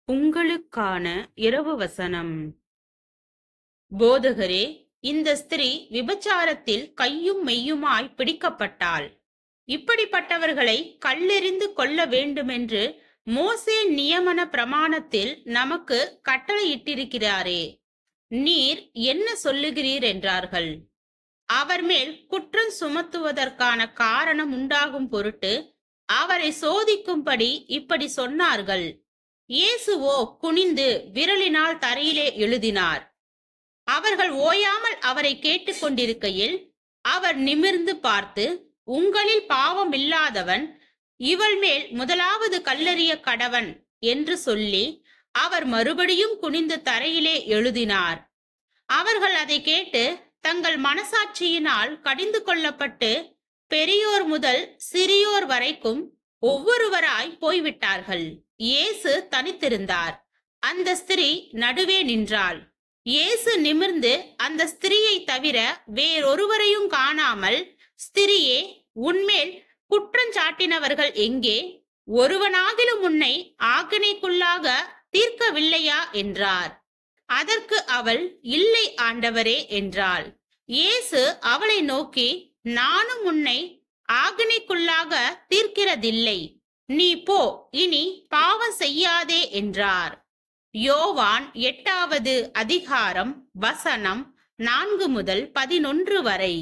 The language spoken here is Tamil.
உங்களுக்கான இரவு வசனம். போதகரே, இந்த ஸ்திரீ விபச்சாரத்தில் கையும் மெய்யுமாய் பிடிக்கப்பட்டாள். இப்படிப்பட்டவர்களை கல்லெறிந்து கொல்ல வேண்டுமென்று மோசே நியமன பிரமாணத்தில் நமக்கு கட்டளையிட்டிருக்கிறாரே, நீர் என்ன சொல்லுகிறீர் என்றார்கள். அவர் மேல் குற்றம் சுமத்துவதற்கான காரணம் உண்டாகும் பொருட்டு அவரை சோதிக்கும்படி இப்படி சொன்னார்கள். இயேசுவோ குனிந்து விரலினால் தரையிலே எழுதினார். அவர்கள் ஓயாமல் அவரை கேட்டுக்கொண்டிருக்கையில் அவர் நிமிர்ந்து பார்த்து, உங்களில் பாவம் இல்லாதவன் இவள் மேல் முதலாவது கல்லெறிய கடவன் என்று சொல்லி அவர் மறுபடியும் குனிந்து தரையிலே எழுதினார். அவர்கள் அதை கேட்டு தங்கள் மனசாட்சியினால் கடிந்து கொள்ளப்பட்டு பெரியோர் முதல் சிறியோர் வரைக்கும் ஒவ்வொருவராய் போய்விட்டார்கள். இயேசு தனித்திருந்தார். அந்த ஸ்திரீ நடுவே நின்றாள். இயேசு நிமிர்ந்து அந்த ஸ்திரீயை தவிர வேறொருவரையும் காணாமல், ஸ்திரீயே, உன்மேல் குற்றஞ்சாட்டினவர்கள் எங்கே? ஒருவனாகிலும் உன்னை ஆக்கினைக்குள்ளாக தீர்க்கவில்லையா என்றார். அதற்கு அவள், இல்லை ஆண்டவரே என்றாள். இயேசு அவளை நோக்கி, நானும் உன்னை ஆக்கினைக்குள்ளாக தீர்க்கிறதில்லை. நீ போ, இனி பாவம் செய்யாதே என்றார். யோவான் 8வது அதிகாரம் வசனம் 4 முதல் 11 வரை.